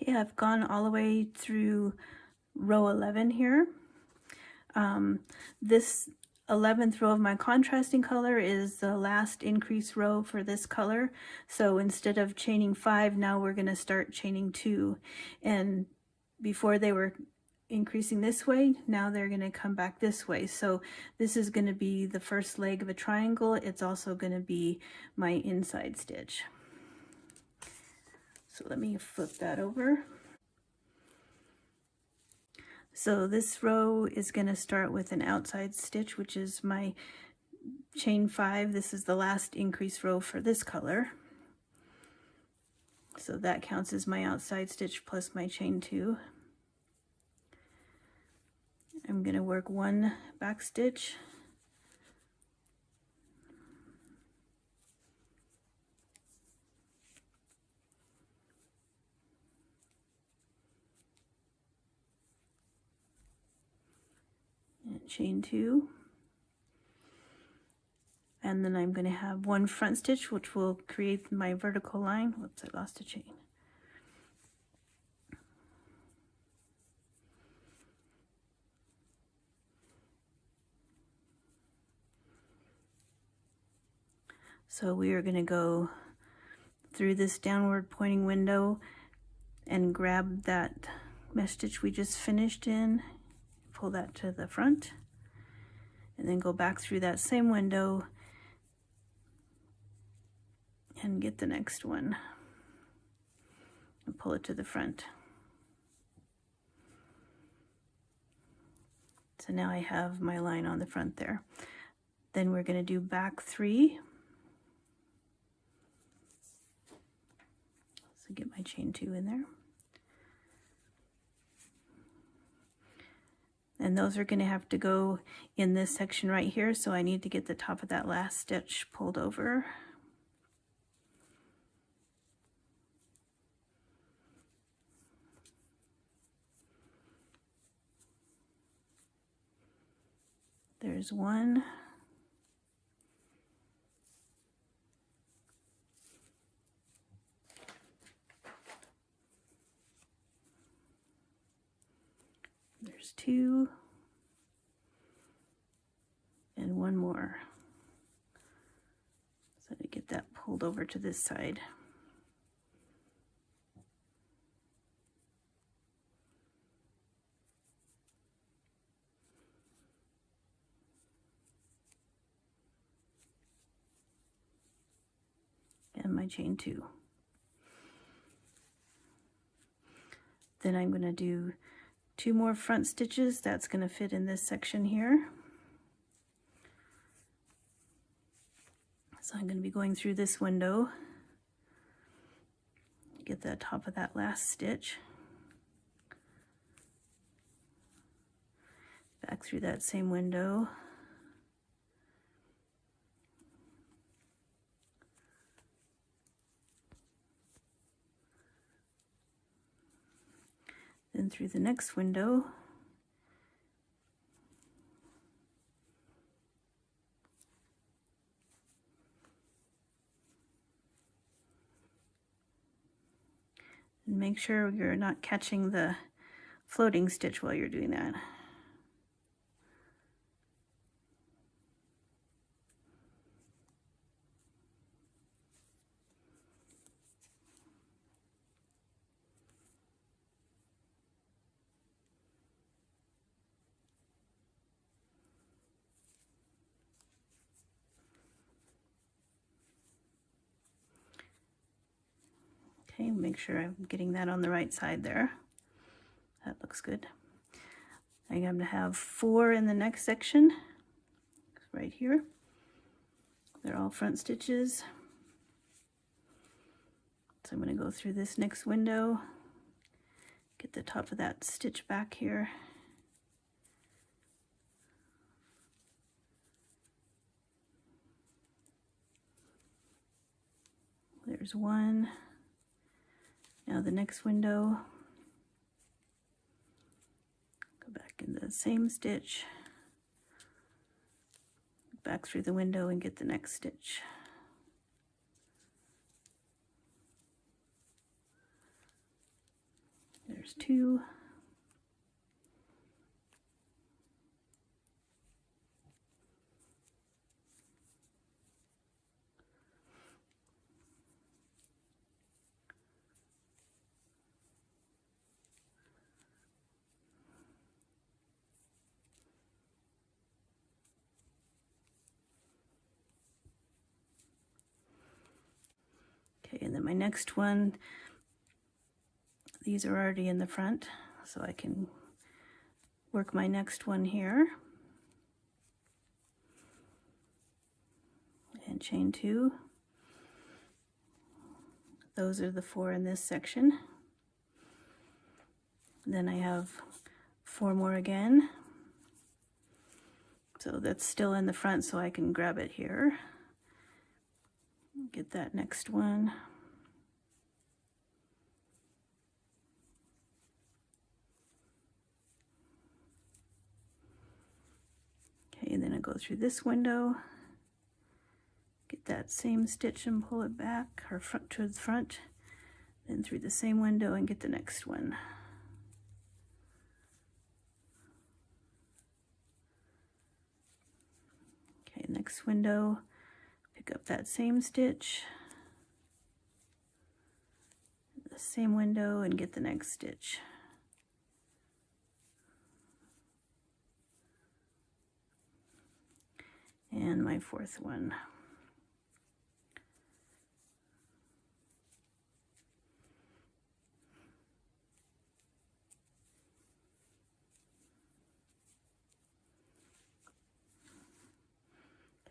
Okay, I've gone all the way through row 11 here. This 11th row of my contrasting color is the last increase row for this color. So instead of chaining 5, now we're going to start chaining 2. And before they were increasing this way, now they're going to come back this way. So this is going to be the first leg of a triangle. It's also going to be my inside stitch. So let me flip that over. So this row is going to start with an outside stitch, which is my chain 5. This is the last increase row for this color. So that counts as my outside stitch plus my chain 2. I'm going to work 1 back stitch. And chain 2. And then I'm going to have 1 front stitch, which will create my vertical line. Whoops, I lost a chain. So we are going to go through this downward pointing window and grab that mesh stitch we just finished in, pull that to the front, and then go back through that same window and get the next one and pull it to the front. So now I have my line on the front there. Then we're going to do back 3. So get my chain 2 in there. And those are going to have to go in this section right here, so I need to get the top of that last stitch pulled over. There's 1. There's 2. And 1 more. So to get that pulled over to this side. And my chain 2. Then I'm going to do 2 more front stitches. That's going to fit in this section here. So I'm going to be going through this window, get the top of that last stitch, back through that same window, then through the next window, and make sure you're not catching the floating stitch while you're doing that. Okay, make sure I'm getting that on the right side there. That looks good. I'm going to have 4 in the next section, right here. They're all front stitches. So I'm going to go through this next window, get the top of that stitch back here. There's 1. Now the next window, go back in the same stitch, back through the window and get the next stitch. There's 2. Okay, and then my next one, these are already in the front, so I can work my next one here. And chain 2. Those are the 4 in this section. Then I have 4 more again. So that's still in the front, so I can grab it here. Get that next one. Okay, and then I go through this window, get that same stitch and pull it back, or front to the front, then through the same window and get the next one. Okay, next window, pick up that same stitch, the same window, and get the next stitch. And my 4th one.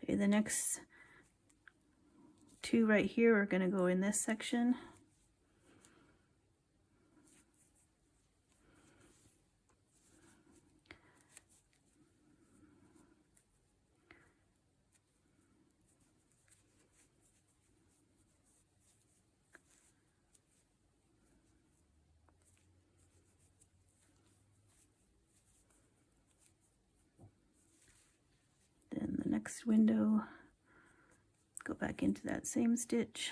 Okay, the next 2 right here are going to go in this section. Then the next window, go back into that same stitch.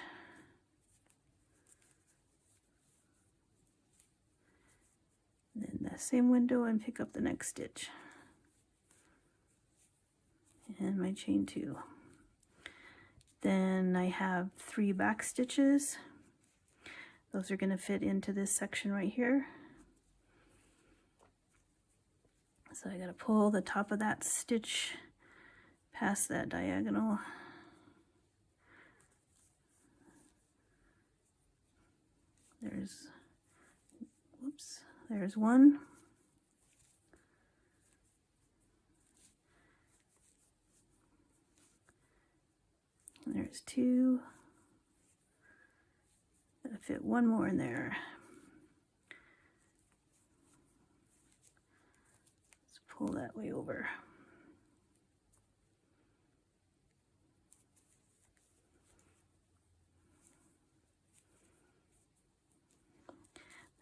Then the same window and pick up the next stitch. And my chain 2. Then I have 3 back stitches. Those are going to fit into this section right here. So I got to pull the top of that stitch past that diagonal. There's 1. There's 2. Gotta fit 1 more in there. Let's pull that way over.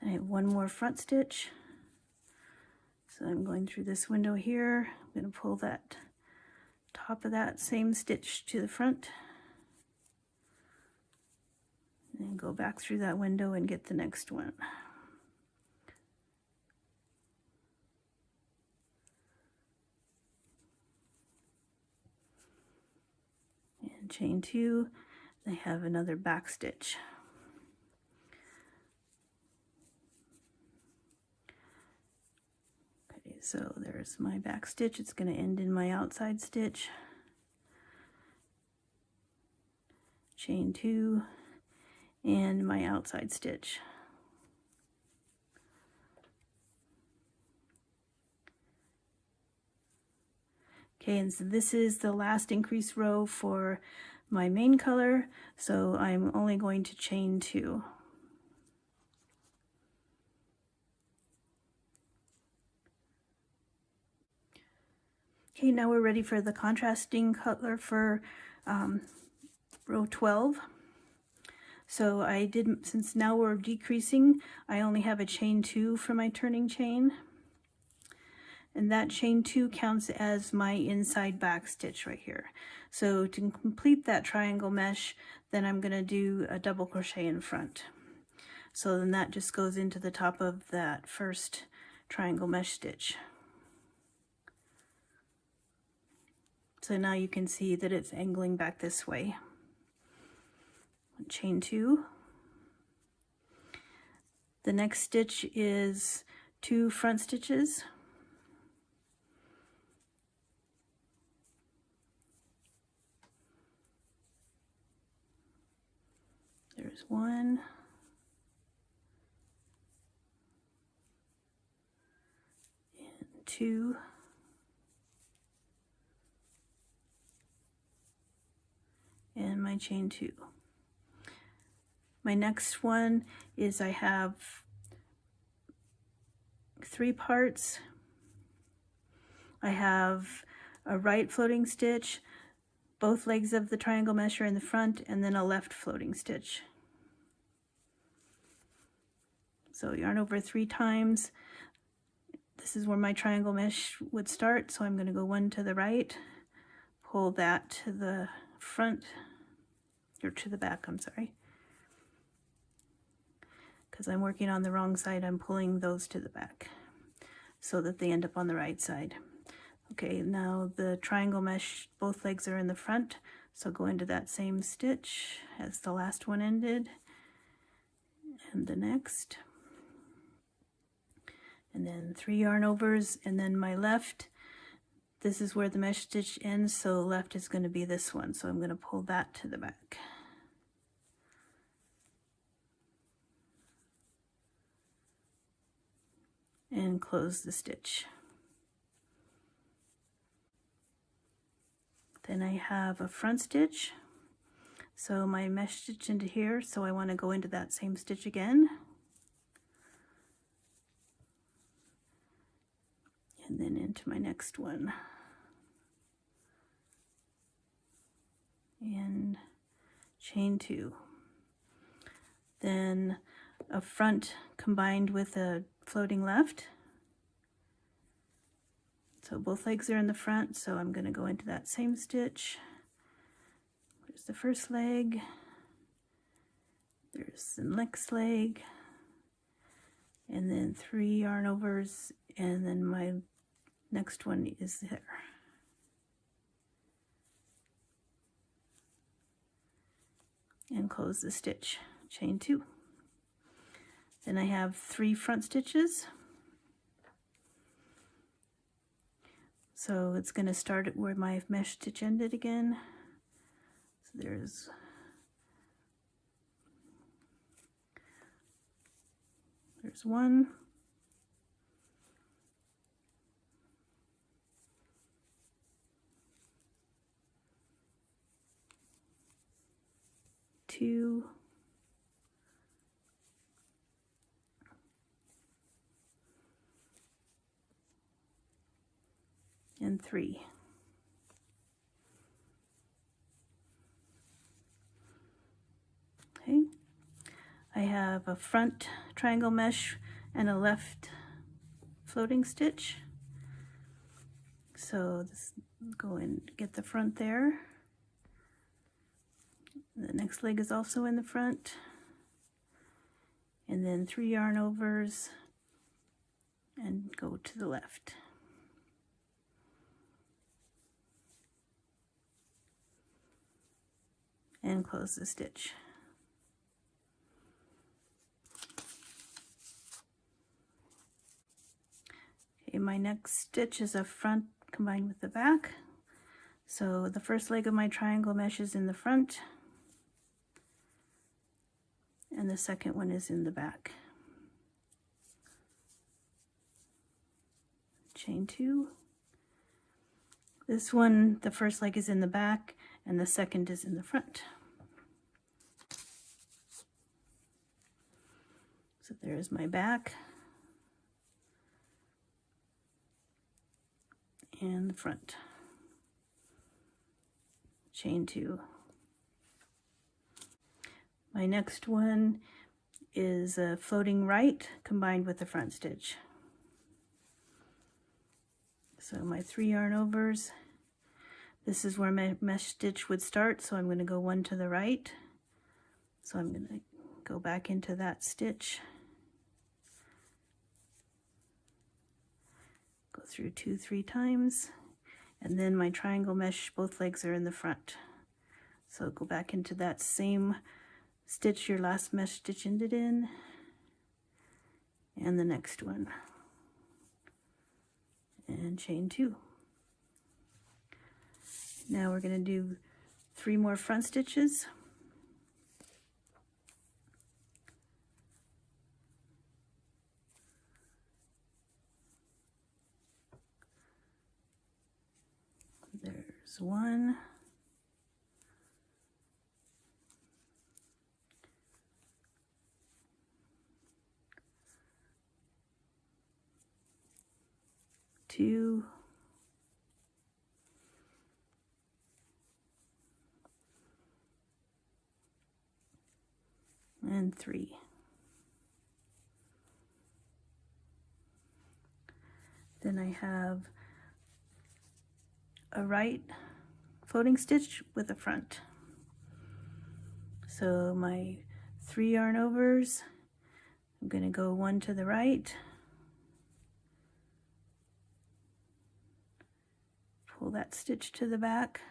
I have 1 more front stitch, so I'm going through this window here. I'm going to pull that top of that same stitch to the front and go back through that window and get the next one. And chain 2, I have another back stitch. So there's my back stitch. It's going to end in my outside stitch. Chain 2 and my outside stitch. Okay, and so this is the last increase row for my main color, so I'm only going to chain 2. Okay, now we're ready for the contrasting color for row 12. So I did, since now we're decreasing, I only have a chain 2 for my turning chain. And that chain 2 counts as my inside back stitch right here. So to complete that triangle mesh, then I'm going to do a double crochet in front. So then that just goes into the top of that first triangle mesh stitch. So now you can see that it's angling back this way. Chain 2. The next stitch is 2 front stitches. There's 1. And 2. And my chain 2. My next one is I have 3 parts. I have a right floating stitch, both legs of the triangle mesh are in the front, and then a left floating stitch. So yarn over 3 times. This is where my triangle mesh would start, so I'm going to go 1 to the right, pull that to the front, or to the back, I'm sorry. Because I'm working on the wrong side, I'm pulling those to the back so that they end up on the right side. Okay, now the triangle mesh, both legs are in the front, so go into that same stitch as the last one ended, and the next, and then 3 yarn overs, and then my left, this is where the mesh stitch ends, so left is going to be this one, so I'm going to pull that to the back. And close the stitch. Then I have a front stitch, so my mesh stitch into here, so I want to go into that same stitch again, and then into my next one, and chain 2. Then a front combined with a floating left. So both legs are in the front, so I'm going to go into that same stitch. There's the first leg, there's the next leg, and then 3 yarn overs, and then my next one is there. And close the stitch, chain 2. Then I have 3 front stitches. So it's going to start at where my mesh stitch ended again. So there's one, two, and 3. Okay, I have a front triangle mesh and a left floating stitch. So this, go and get the front there. The next leg is also in the front. And then 3 yarn overs and go to the left. And close the stitch. Okay, my next stitch is a front combined with the back. So the first leg of my triangle mesh is in the front, and the second one is in the back. Chain 2. This one, the first leg is in the back, and the second is in the front. So there's my back and the front. Chain 2. My next one is a floating right combined with the front stitch. So my 3 yarn overs, this is where my mesh stitch would start, so I'm going to go 1 to the right. So I'm going to go back into that stitch, go through 2-3 times, and then my triangle mesh, both legs are in the front. So go back into that same stitch your last mesh stitch ended in, and the next one, and chain 2. Now we're going to do 3 more front stitches. There's 1. Two. And 3. Then I have a right floating stitch with a front. So my 3 yarn overs, I'm going to go 1 to the right, pull that stitch to the back,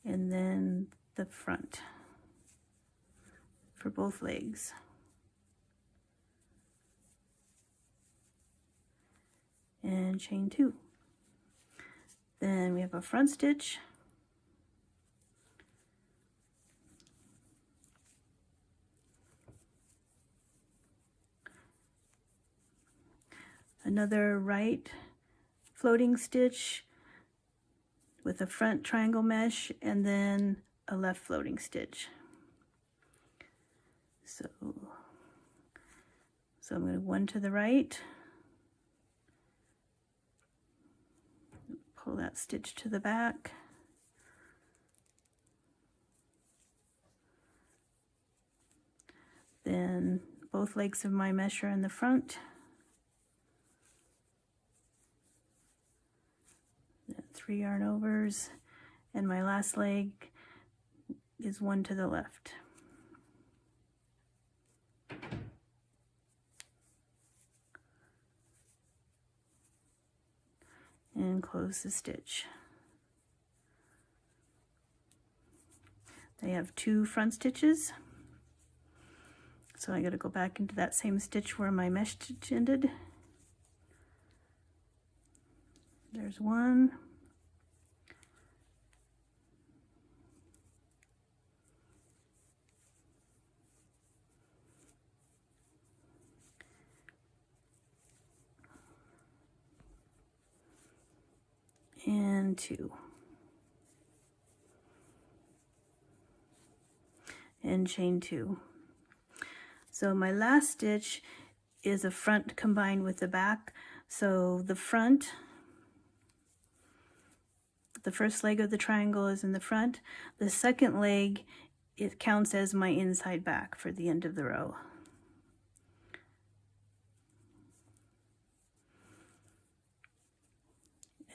and then the front for both legs. And chain 2. Then we have a front stitch, another right floating stitch with a front triangle mesh, and then a left floating stitch. So I'm going to 1 to the right, pull that stitch to the back, then both legs of my mesh are in the front, then 3 yarn overs, and my last leg is 1 to the left. And close the stitch. They have 2 front stitches, so I got to go back into that same stitch where my mesh stitch ended. There's 1. And 2. And chain 2. So my last stitch is a front combined with the back. So the front, the first leg of the triangle is in the front. The second leg, it counts as my inside back for the end of the row.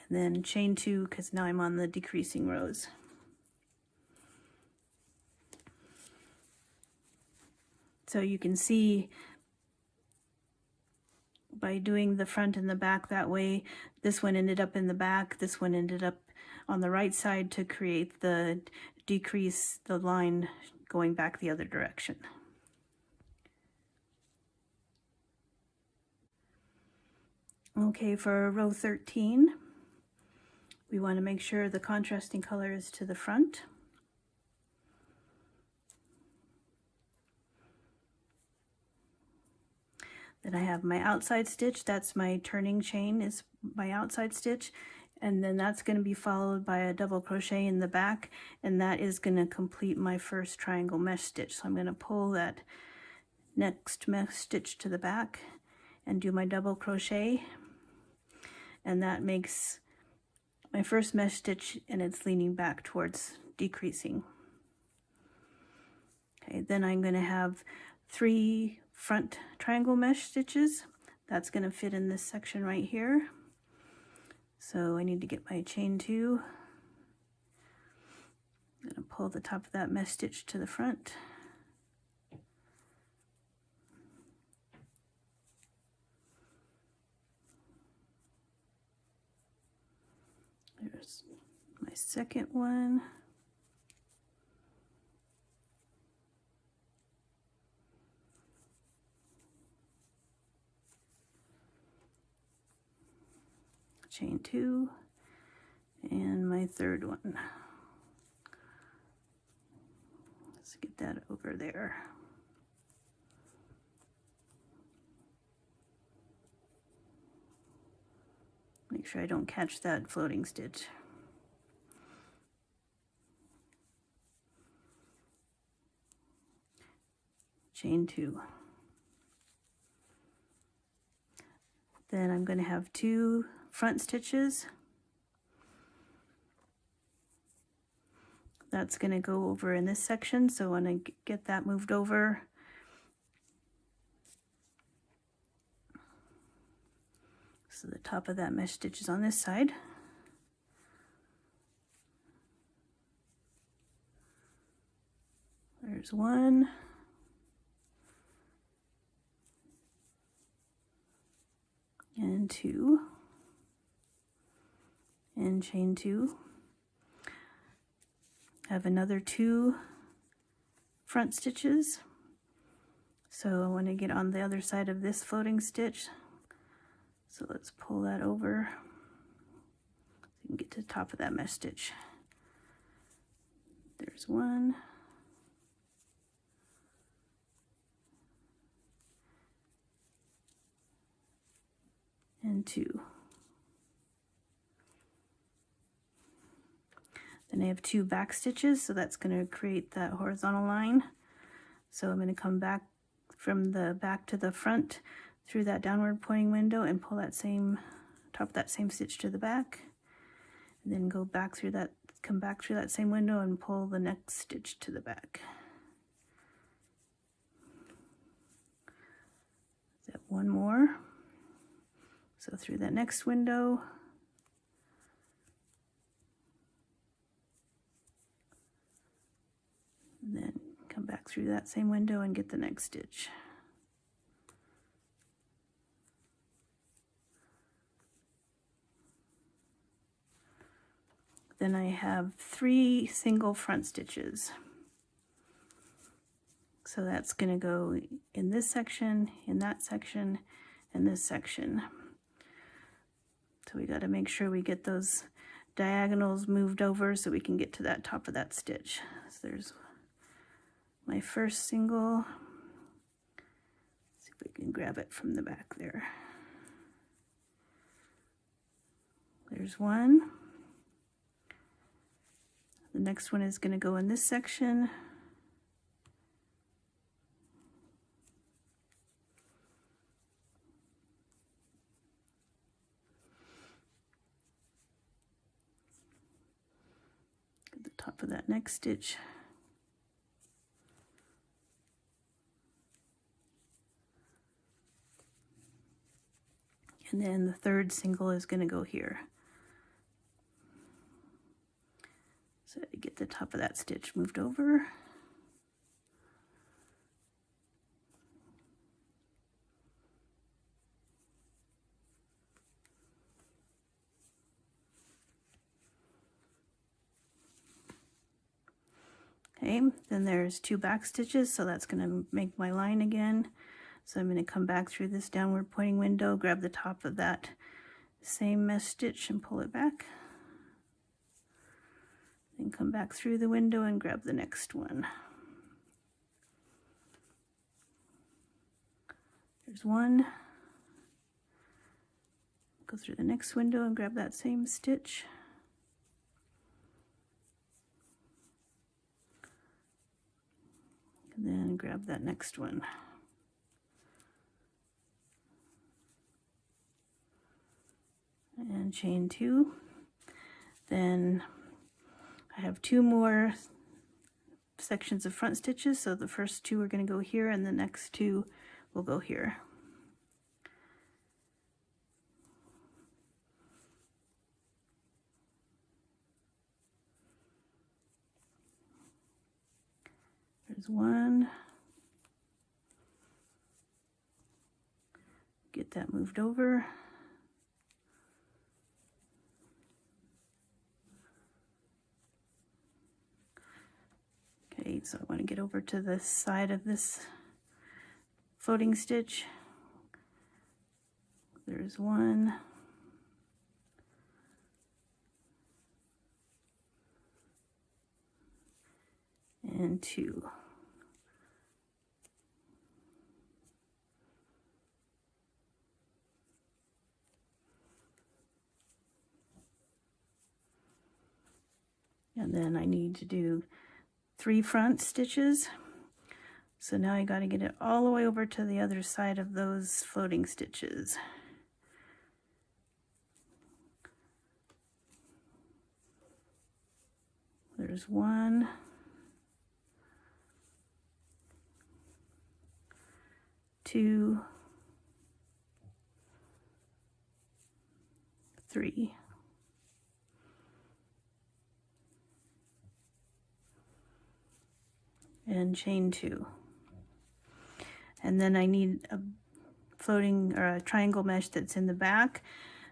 And then chain 2, because now I'm on the decreasing rows. So you can see by doing the front and the back that way, this one ended up in the back, this one ended up on the right side to create the decrease, the line going back the other direction. Okay, for row 13, we want to make sure the contrasting color is to the front. Then I have my outside stitch, that's my turning chain, is my outside stitch, and then that's going to be followed by a double crochet in the back, and that is going to complete my first triangle mesh stitch. So I'm going to pull that next mesh stitch to the back and do my double crochet, and that makes my first mesh stitch, and it's leaning back towards decreasing. Okay, then I'm going to have 3 front triangle mesh stitches. That's going to fit in this section right here. So I need to get my chain 2. I'm going to pull the top of that mesh stitch to the front. There's my second one. Chain 2, and my third one. Let's get that over there. Make sure I don't catch that floating stitch. Chain 2. Then I'm going to have 2 front stitches. That's going to go over in this section, so when I get that moved over, so the top of that mesh stitch is on this side. There's 1. And 2. And chain 2. I have another 2 front stitches. So I want to get on the other side of this floating stitch. So let's pull that over so you can get to the top of that mesh stitch. There's 1. And 2. Then I have 2 back stitches, so that's going to create that horizontal line. So I'm going to come back from the back to the front through that downward pointing window and pull that same top of that same stitch to the back, and then go back through that, come back through that same window and pull the next stitch to the back. Is that 1 more? So through that next window, and then come back through that same window and get the next stitch. Then I have 3 single front stitches. So that's going to go in this section, in that section, and this section. So we got to make sure we get those diagonals moved over so we can get to that top of that stitch. So there's my first single. Let's see if we can grab it from the back there. There's 1. The next one is going to go in this section. At the top of that next stitch. And then the third single is going to go here. So I get the top of that stitch moved over. Okay, then there's 2 back stitches, so that's going to make my line again. So I'm going to come back through this downward pointing window, grab the top of that same mesh stitch and pull it back. Then come back through the window and grab the next one. There's 1. Go through the next window and grab that same stitch. And then grab that next one. And chain 2. Then I have 2 more sections of front stitches, so the first 2 are going to go here and the next 2 will go here. There's one. Get that moved over. Okay, so I want to get over to the side of this floating stitch. There's one. And two. And then I need to do 3 front stitches. So now I got to get it all the way over to the other side of those floating stitches. There's one. 2, 3. And chain 2. And then I need a floating or a triangle mesh that's in the back.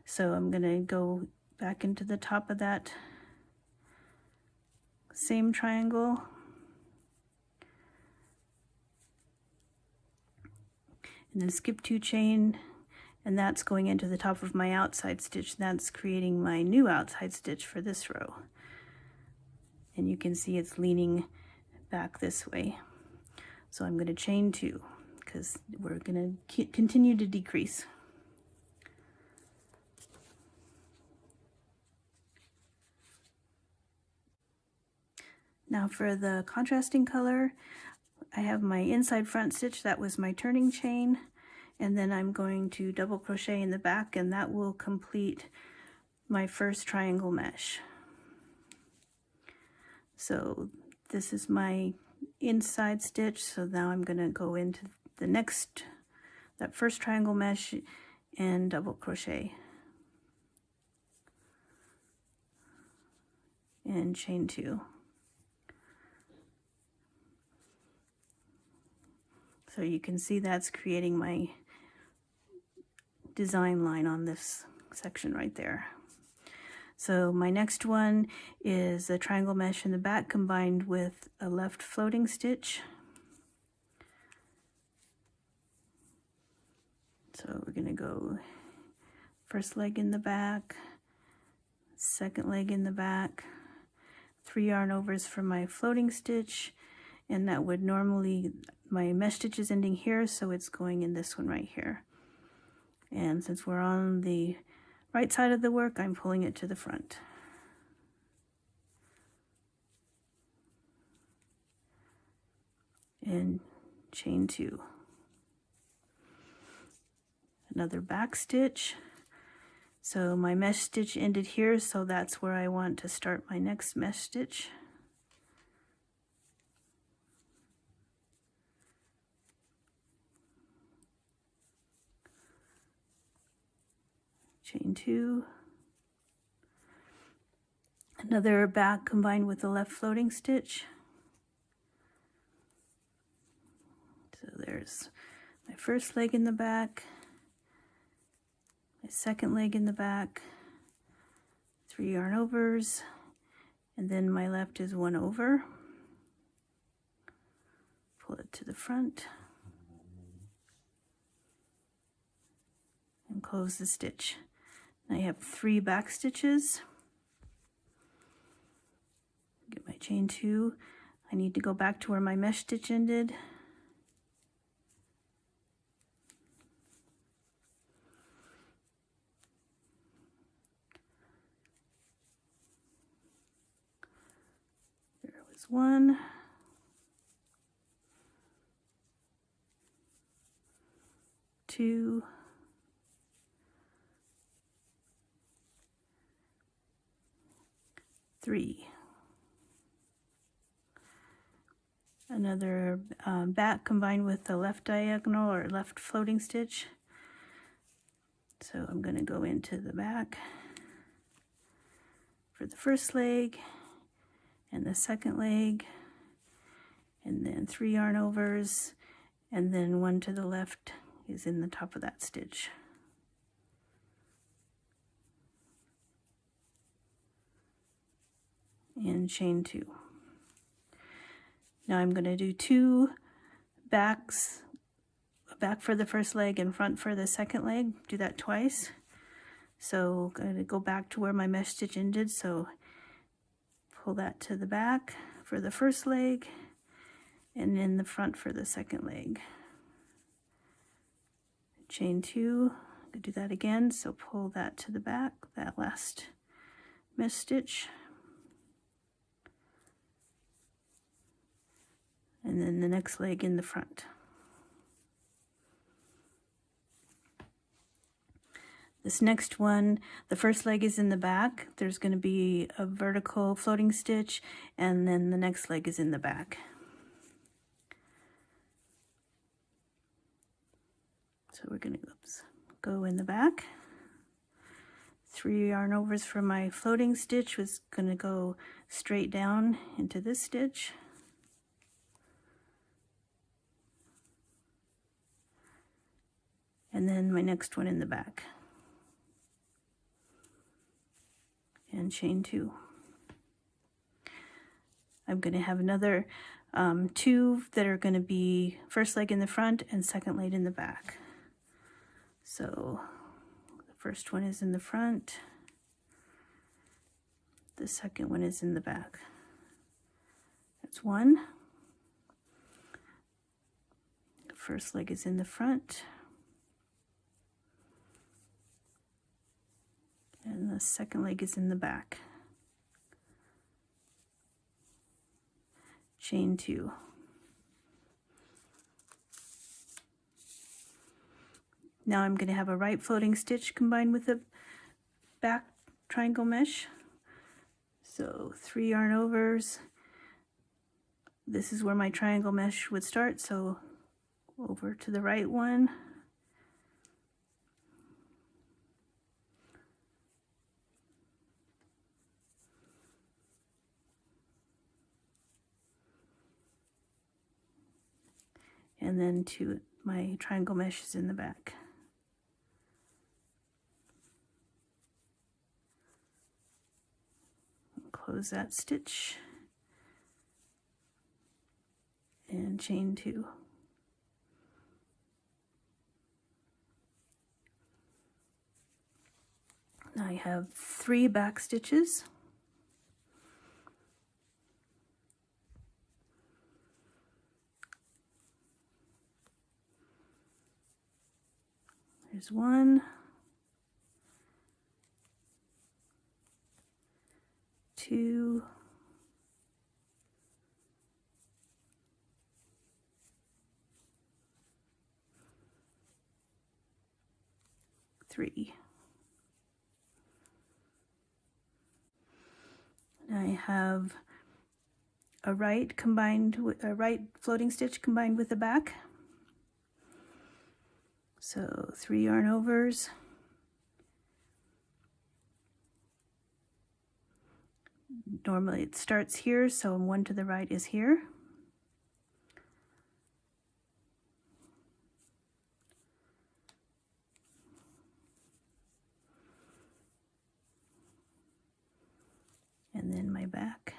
So I'm going to go back into the top of that same triangle. And then skip 2 chain, and that's going into the top of my outside stitch. That's creating my new outside stitch for this row. And you can see it's leaning back this way. So I'm going to chain 2 because we're going to continue to decrease. Now for the contrasting color, I have my inside front stitch, that was my turning chain, and then I'm going to double crochet in the back, and that will complete my first triangle mesh. So this is my inside stitch, so now I'm going to go into the next, that first triangle mesh, and double crochet and chain 2. So you can see that's creating my design line on this section right there. So my next one is a triangle mesh in the back combined with a left floating stitch. So we're going to go first leg in the back, second leg in the back, 3 yarn overs for my floating stitch, and that would normally, my mesh stitch is ending here, so it's going in this one right here. And since we're on the right side of the work, I'm pulling it to the front. And chain 2. Another back stitch. So my mesh stitch ended here, so that's where I want to start my next mesh stitch. Chain 2. Another back combined with the left floating stitch. So there's my first leg in the back, my second leg in the back, 3 yarn overs, and then my left is 1 over. Pull it to the front and close the stitch. I have 3 back stitches. Get my chain 2. I need to go back to where my mesh stitch ended. There was 1. 2. 3. Another back combined with the left diagonal or left floating stitch. So I'm going to go into the back for the first leg and the second leg, and then 3 yarn overs, and then 1 to the left is in the top of that stitch. And chain 2. Now I'm going to do 2 backs, a back for the first leg and front for the second leg. Do that twice. So I'm going to go back to where my mesh stitch ended, so pull that to the back for the first leg and in the front for the second leg. Chain 2, do that again, so pull that to the back, that last mesh stitch. And then the next leg in the front. This next one, the first leg is in the back. There's going to be a vertical floating stitch, and then the next leg is in the back. So we're going to go in the back. 3 yarn overs for my floating stitch was going to go straight down into this stitch. And then my next one in the back. And chain 2. I'm going to have another 2 that are going to be first leg in the front and second leg in the back. So the first one is in the front, the second one is in the back. That's 1. The first leg is in the front, and the second leg is in the back. Chain 2. Now I'm going to have a right floating stitch combined with the back triangle mesh. So 3 yarn overs. This is where my triangle mesh would start, so over to the right one. And then to my triangle mesh is in the back. Close that stitch and chain 2. Now I have 3 back stitches. There's 1, 2, 3. I have a right floating stitch combined with the back. So 3 yarn overs. Normally it starts here, so 1 to the right is here. And then my back.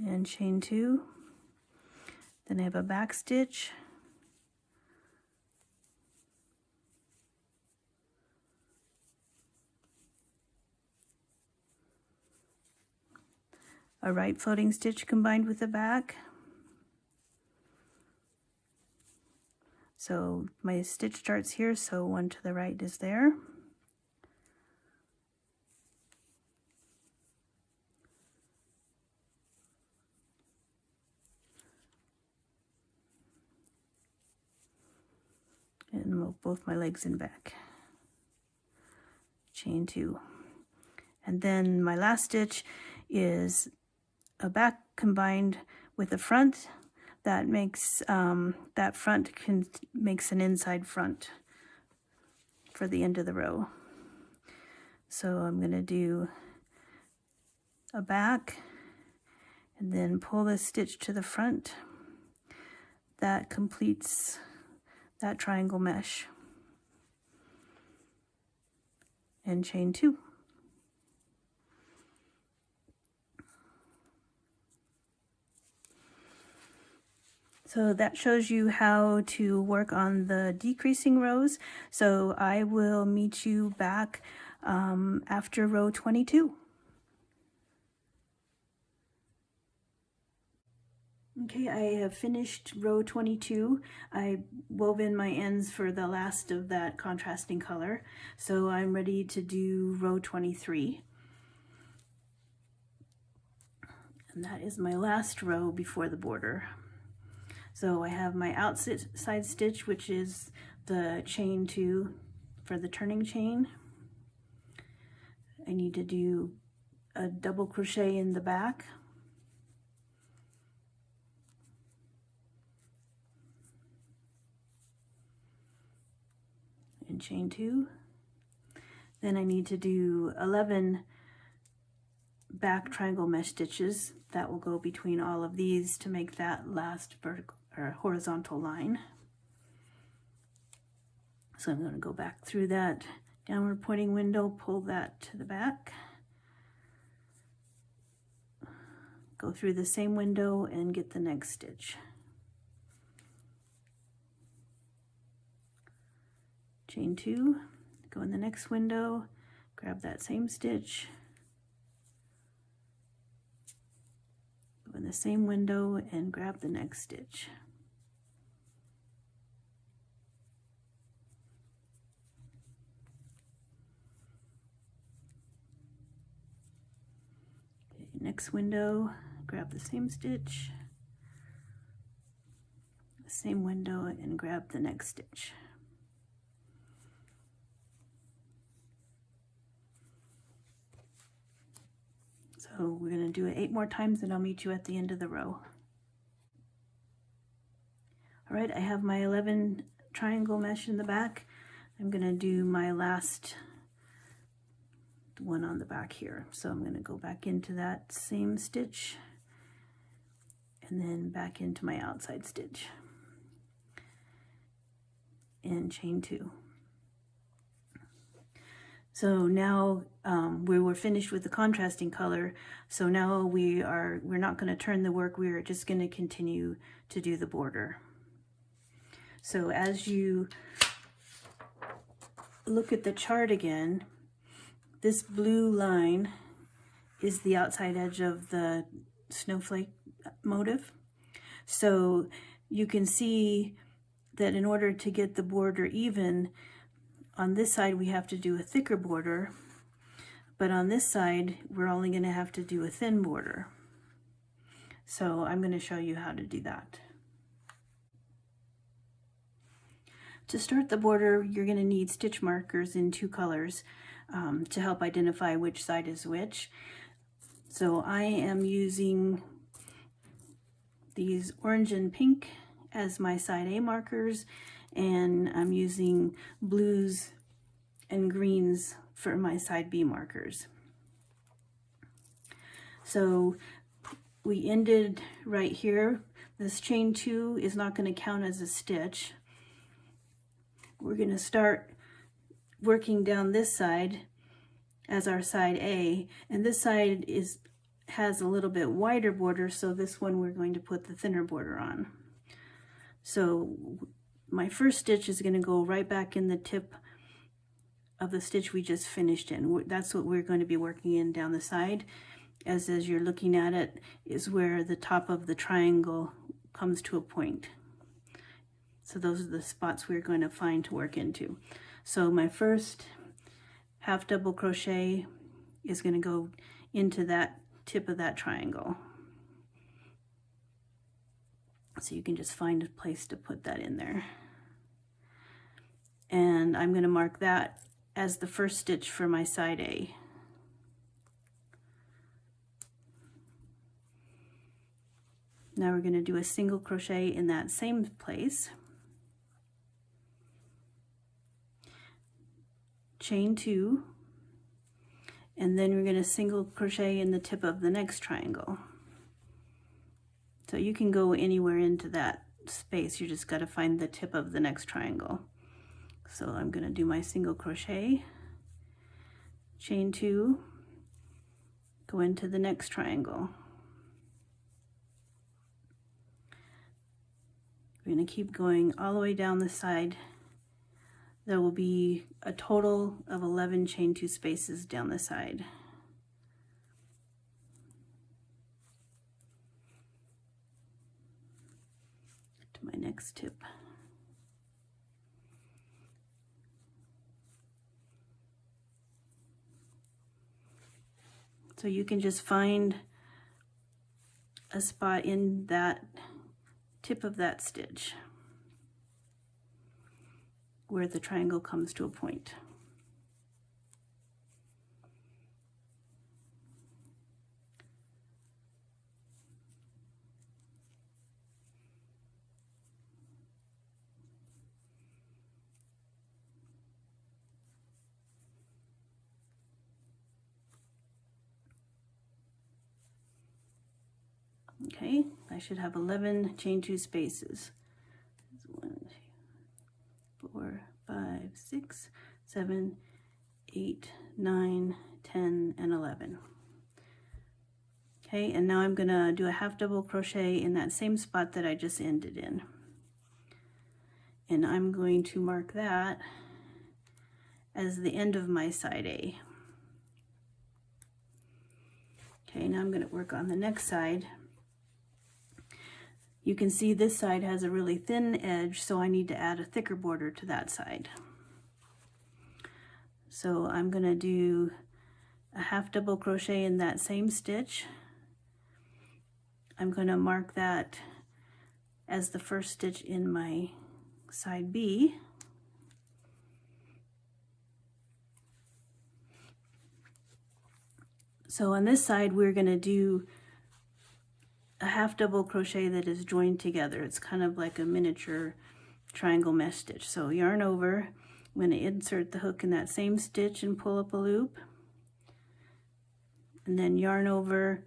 And chain 2. Then I have a back stitch. A right floating stitch combined with the back. So my stitch starts here, so 1 to the right is there. And move both my legs in back. Chain 2. And then my last stitch is a back combined with a front. That makes that front makes an inside front for the end of the row. So I'm going to do a back and then pull this stitch to the front. That completes that triangle mesh. And chain 2. So that shows you how to work on the decreasing rows. So I will meet you back after row 22. Okay, I have finished row 22. I wove in my ends for the last of that contrasting color. So I'm ready to do row 23. And that is my last row before the border. So I have my outside stitch, which is the chain 2 for the turning chain. I need to do a double crochet in the back. And chain 2. Then I need to do 11 back triangle mesh stitches that will go between all of these to make that last vertical or horizontal line. So I'm going to go back through that downward pointing window, pull that to the back, go through the same window and get the next stitch. Chain 2, go in the next window, grab that same stitch, go in the same window and grab the next stitch. Okay, next window, grab the same stitch, the same window and grab the next stitch. So we're going to do it 8 more times and I'll meet you at the end of the row. All right, I have my 11 triangle mesh in the back. I'm going to do my last one on the back here. So I'm going to go back into that same stitch and then back into my outside stitch and chain 2. So now we were finished with the contrasting color. So now we're not going to turn the work. We're just going to continue to do the border. So as you look at the chart again, this blue line is the outside edge of the snowflake motif. So you can see that in order to get the border even, on this side we have to do a thicker border, but on this side we're only going to have to do a thin border. So I'm going to show you how to do that. To start the border, you're going to need stitch markers in 2 colors to help identify which side is which. So I am using these orange and pink as my side A markers, and I'm using blues and greens for my side B markers. So we ended right here. This chain 2 is not going to count as a stitch. We're going to start working down this side as our side A, and this side has a little bit wider border, so this one we're going to put the thinner border on. So my first stitch is going to go right back in the tip of the stitch we just finished in. That's what we're going to be working in down the side. As you're looking at it, is where the top of the triangle comes to a point. So those are the spots we're going to find to work into. So my first half double crochet is going to go into that tip of that triangle. So you can just find a place to put that in there. And I'm going to mark that as the first stitch for my side A. Now we're going to do a single crochet in that same place. Chain 2, and then we're going to single crochet in the tip of the next triangle. So you can go anywhere into that space, you just got to find the tip of the next triangle. So I'm going to do my single crochet, chain 2, go into the next triangle. We're going to keep going all the way down the side. There will be a total of 11 chain 2 spaces down the side. To my next tip. So you can just find a spot in that tip of that stitch where the triangle comes to a point. Okay, I should have 11 chain 2 spaces. 1, 2, 4, 5, 6, 7, 8, 9, 10, and 11. Okay, and now I'm going to do a half double crochet in that same spot that I just ended in. And I'm going to mark that as the end of my side A. Okay, now I'm going to work on the next side. You can see this side has a really thin edge, so I need to add a thicker border to that side. So I'm going to do a half double crochet in that same stitch. I'm going to mark that as the first stitch in my side B. So on this side we're going to do a half double crochet that is joined together. It's kind of like a miniature triangle mesh stitch. So yarn over, I'm going to insert the hook in that same stitch and pull up a loop, and then yarn over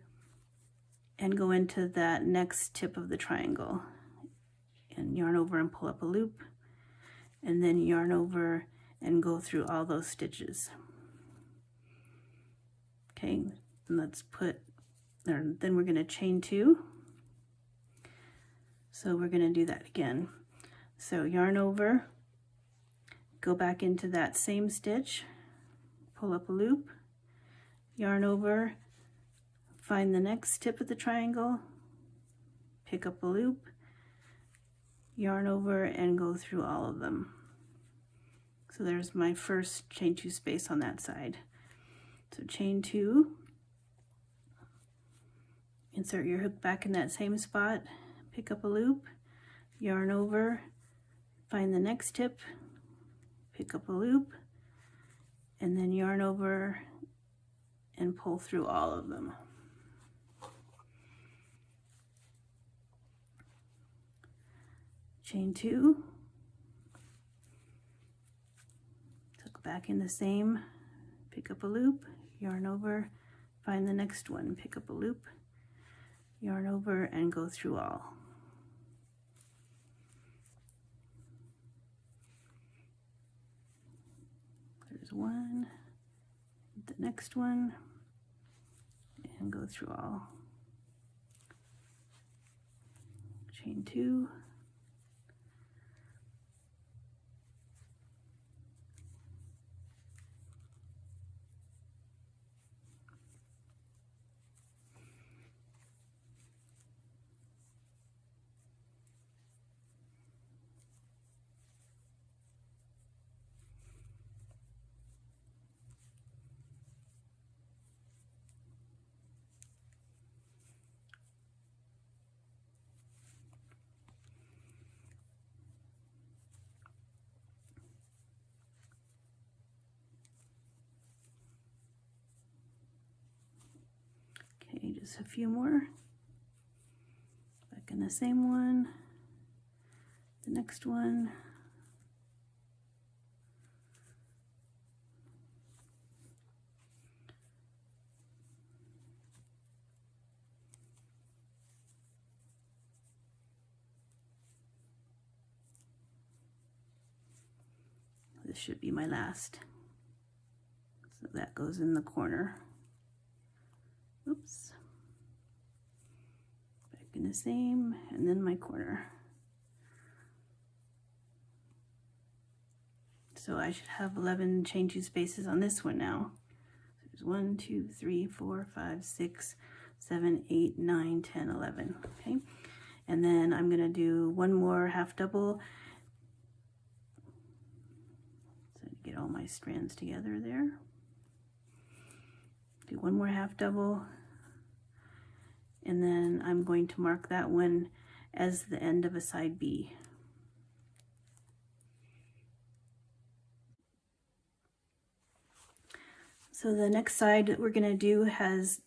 and go into that next tip of the triangle and yarn over and pull up a loop, and then yarn over and go through all those stitches. Okay, and let's put, then we're going to chain 2. So we're going to do that again. So yarn over, go back into that same stitch, pull up a loop, yarn over, find the next tip of the triangle, pick up a loop, yarn over, and go through all of them. So there's my first chain 2 space on that side. So chain 2, insert your hook back in that same spot, pick up a loop, yarn over, find the next tip, pick up a loop, and then yarn over and pull through all of them. Chain 2, hook back in the same, pick up a loop, yarn over, find the next one, pick up a loop, yarn over, and go through all. There's one, the next one, and go through all. Chain 2, okay, just a few more. Back in the same one, the next one, This should be my last. So that goes in the corner. Oops. Back in the same, and then my corner. So I should have 11 chain 2 spaces on this one now. There's 1, 2, 3, 4, 5, 6, 7, 8, 9, 10, 11. Okay, and then I'm going to do one more half double. So get all my strands together there. Do one more half double, and then I'm going to mark that one as the end of a side B. So the next side that we're going to do has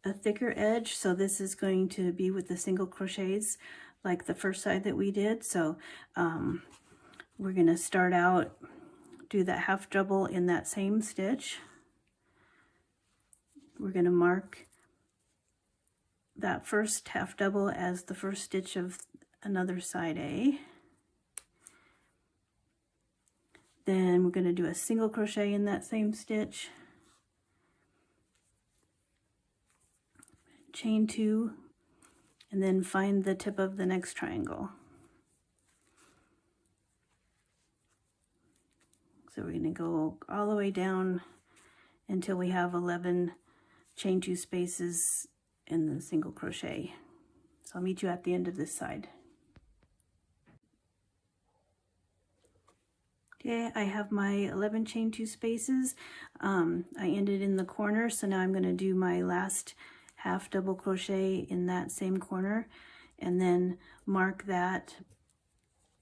a thicker edge, so this is going to be with the single crochets like the first side that we did. So we're going to start out, do that half double in that same stitch. We're going to mark that first half double as the first stitch of another side A. Then we're going to do a single crochet in that same stitch, chain 2, and then find the tip of the next triangle. So we're going to go all the way down until we have 11 chain 2 spaces in the single crochet. So I'll meet you at the end of this side. Okay, I have my 11 chain 2 spaces. I ended in the corner, so now I'm going to do my last half double crochet in that same corner, and then mark that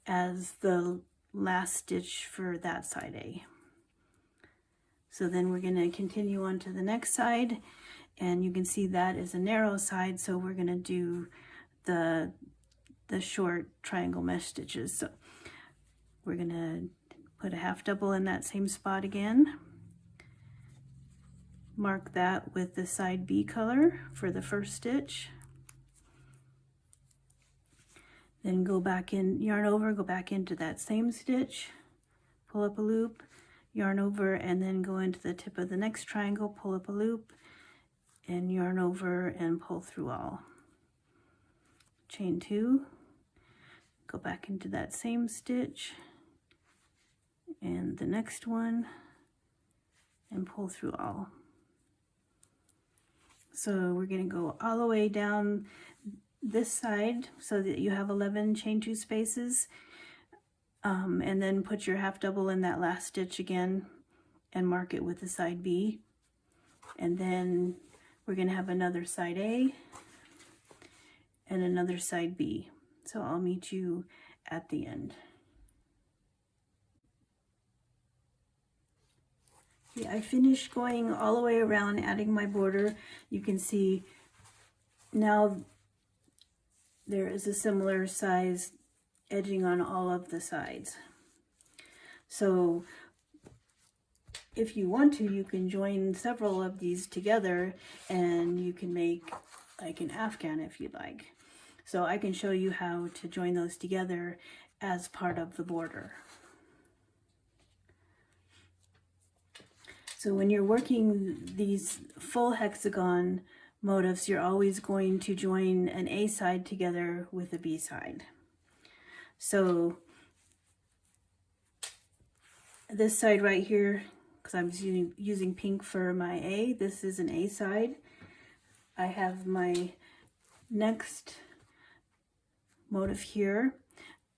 as the last stitch for that side A. So then we're going to continue on to the next side, and you can see that is a narrow side, so we're going to do the short triangle mesh stitches. So we're going to put a half double in that same spot again. Mark that with the side B color for the first stitch. Then go back in, yarn over, go back into that same stitch, pull up a loop, yarn over, and then go into the tip of the next triangle, pull up a loop, and yarn over and pull through all. Chain 2, go back into that same stitch, and the next one, and pull through all. So we're going to go all the way down this side so that you have 11 chain 2 spaces, and then put your half double in that last stitch again and mark it with the side B. And then we're going to have another side A and another side B. So I'll meet you at the end. Yeah, I finished going all the way around, adding my border. You can see now there is a similar size edging on all of the sides. So if you want to, you can join several of these together and you can make like an afghan if you'd like. So I can show you how to join those together as part of the border. So when you're working these full hexagon motifs, you're always going to join an A side together with a B side. So this side right here, because I'm using pink for my A, this is an A side. I have my next motif here,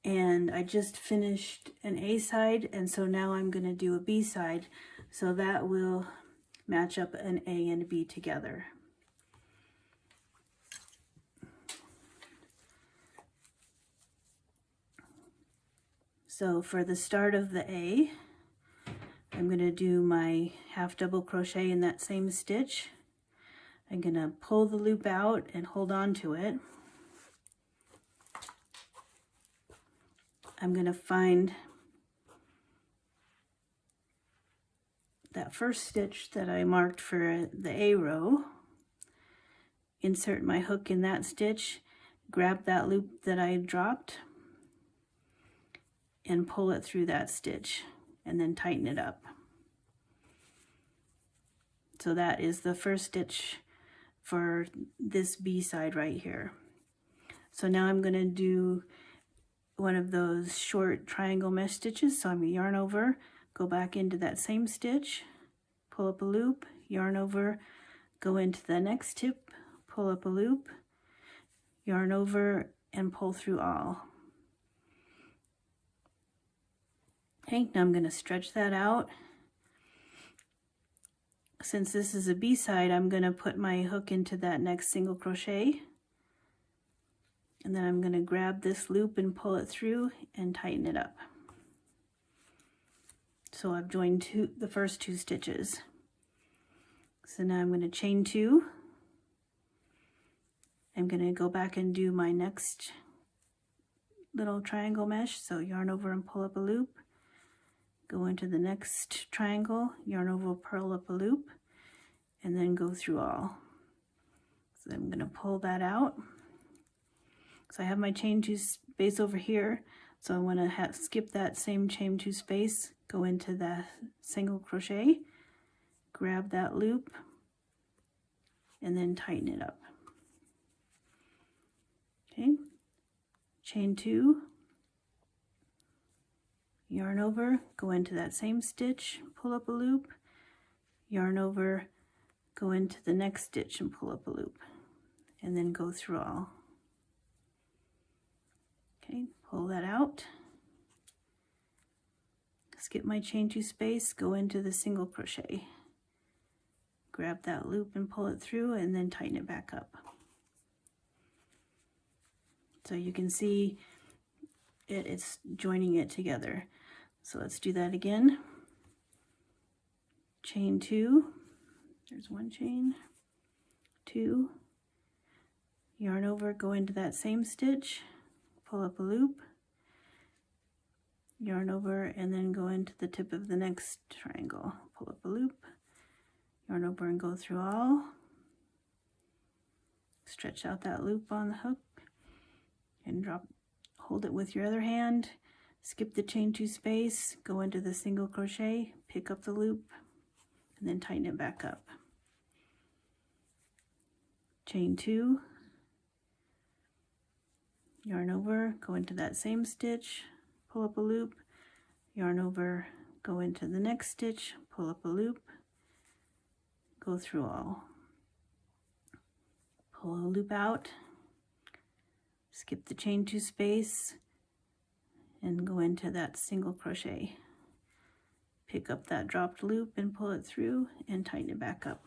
and I just finished an A side, and so now I'm going to do a B side. So that will match up an A and a B together. So for the start of the A, I'm going to do my half double crochet in that same stitch. I'm going to pull the loop out and hold on to it. I'm going to find that first stitch that I marked for the A row, insert my hook in that stitch, grab that loop that I dropped, and pull it through that stitch. and then tighten it up. So that is the first stitch for this B side right here. So now I'm going to do one of those short triangle mesh stitches. So I'm going to yarn over, go back into that same stitch, pull up a loop, yarn over, go into the next tip, pull up a loop, yarn over, and pull through all. Okay, now I'm going to stretch that out. Since this is a B side, I'm going to put my hook into that next single crochet, and then I'm going to grab this loop and pull it through and tighten it up. So I've joined the first 2 stitches. So now I'm going to chain 2. I'm going to go back and do my next little triangle mesh. So yarn over and pull up a loop, go into the next triangle, yarn over, pull up a loop, and then go through all. So I'm going to pull that out. So I have my chain 2 space over here, so I want to skip that same chain 2 space, go into the single crochet, grab that loop, and then tighten it up. Okay, chain 2, yarn over, go into that same stitch, pull up a loop, yarn over, go into the next stitch and pull up a loop, and then go through all. Okay, pull that out, skip my chain 2 space, go into the single crochet, grab that loop and pull it through, and then tighten it back up. So you can see it's joining it together. So let's do that again. Chain 2, there's one chain, 2, yarn over, go into that same stitch, pull up a loop, yarn over, and then go into the tip of the next triangle, pull up a loop, yarn over and go through all, stretch out that loop on the hook, and hold it with your other hand, skip the chain 2 space, go into the single crochet, pick up the loop, and then tighten it back up. Chain 2, yarn over, go into that same stitch, pull up a loop, yarn over, go into the next stitch, pull up a loop, go through all. Pull a loop out, skip the chain 2 space, and go into that single crochet. Pick up that dropped loop and pull it through and tighten it back up.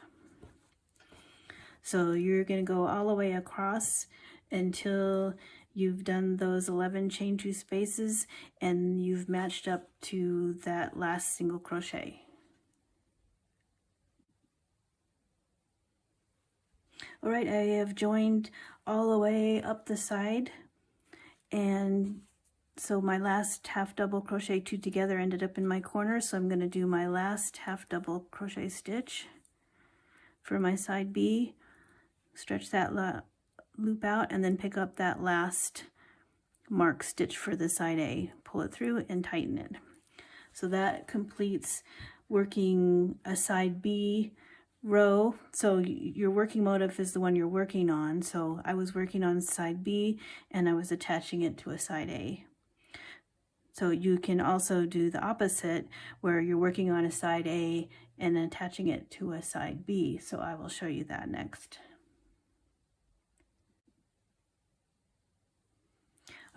So you're going to go all the way across until you've done those 11 chain 2 spaces and you've matched up to that last single crochet. All right, I have joined all the way up the side, and so my last half double crochet 2 together ended up in my corner, so I'm going to do my last half double crochet stitch for my side B, stretch that loop out, and then pick up that last mark stitch for the side A, pull it through and tighten it. So that completes working a side B row. So your working motif is the one you're working on. So I was working on side B and I was attaching it to a side A. So you can also do the opposite where you're working on a side A and attaching it to a side B. So I will show you that next.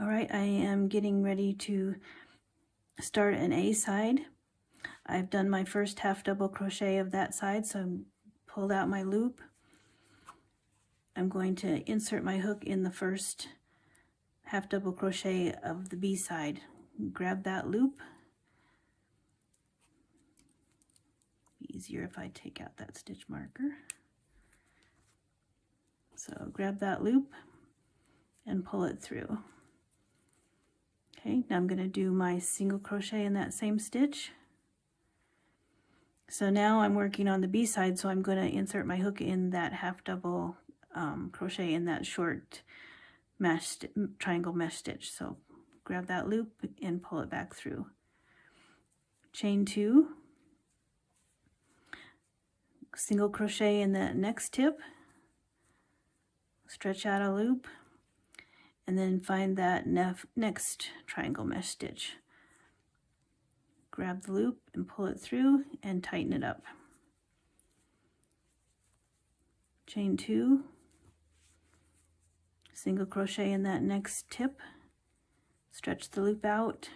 All right, I am getting ready to start an A side. I've done my first half double crochet of that side, so I'm pulled out my loop. I'm going to insert my hook in the first half double crochet of the B side. Grab that loop. Be easier if I take out that stitch marker. So grab that loop and pull it through. Okay, now I'm going to do my single crochet in that same stitch. So now I'm working on the B side, so I'm going to insert my hook in that half double crochet in that short triangle mesh stitch. So grab that loop and pull it back through. chain 2, single crochet in that next tip, stretch out a loop, and then find that next triangle mesh stitch. Grab the loop and pull it through and tighten it up. Chain 2, single crochet in that next tip, stretch the loop out,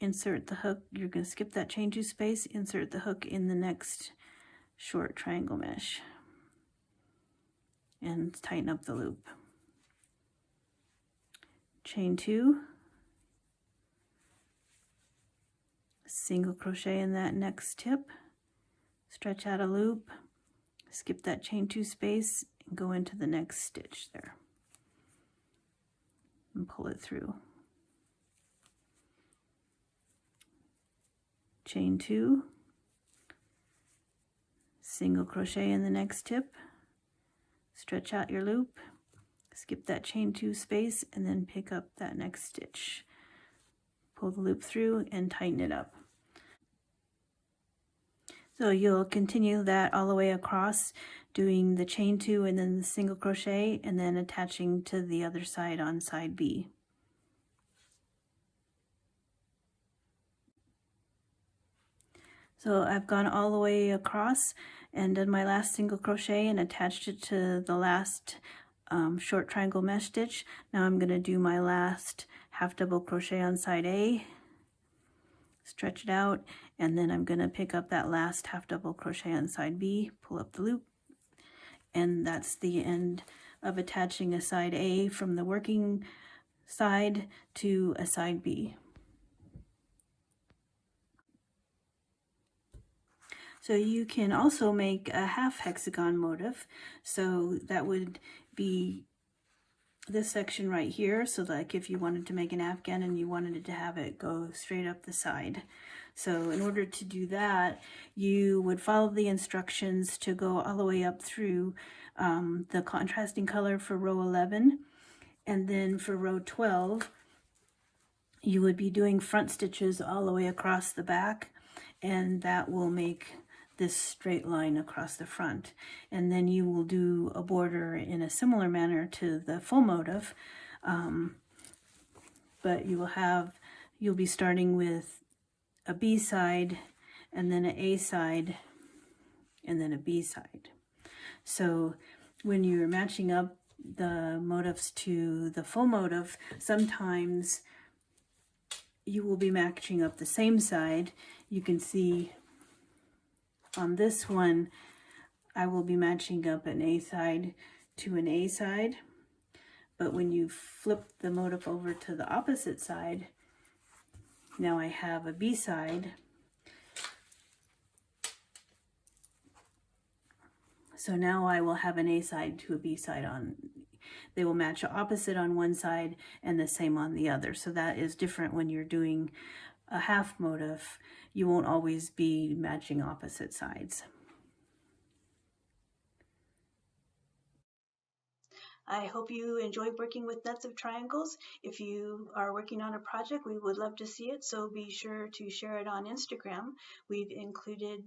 insert the hook. You're going to skip that chain 2 space, insert the hook in the next short triangle mesh and tighten up the loop. Chain 2, single crochet in that next tip, stretch out a loop, skip that chain 2 space and go into the next stitch there and pull it through. Chain 2, single crochet in the next tip, stretch out your loop, skip that chain 2 space and then pick up that next stitch. Pull the loop through and tighten it up. So you'll continue that all the way across, doing the chain 2 and then the single crochet and then attaching to the other side on side B. So I've gone all the way across and done my last single crochet and attached it to the last short triangle mesh stitch. Now I'm going to do my last half double crochet on side A, stretch it out, and then I'm going to pick up that last half double crochet on side B, pull up the loop, and that's the end of attaching a side A from the working side to a side B. So you can also make a half hexagon motif. So that would be this section right here. So like if you wanted to make an afghan and you wanted to have it go straight up the side. So in order to do that, you would follow the instructions to go all the way up through the contrasting color for row 11. And then for row 12, you would be doing front stitches all the way across the back, and that will make this straight line across the front. And then you will do a border in a similar manner to the full motif, but you'll be starting with a B side and then an A side and then a B side. So when you're matching up the motifs to the full motif, sometimes you will be matching up the same side. You can see on this one, I will be matching up an A side to an A side, but when you flip the motif over to the opposite side, now I have a B side. So now I will have an A side to a B side on. They will match opposite on one side and the same on the other. So that is different when you're doing a half motif. You won't always be matching opposite sides. I hope you enjoy working with nets of triangles. If you are working on a project, we would love to see it, so be sure to share it on Instagram. We've included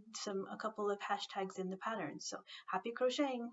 a couple of hashtags in the pattern. So happy crocheting!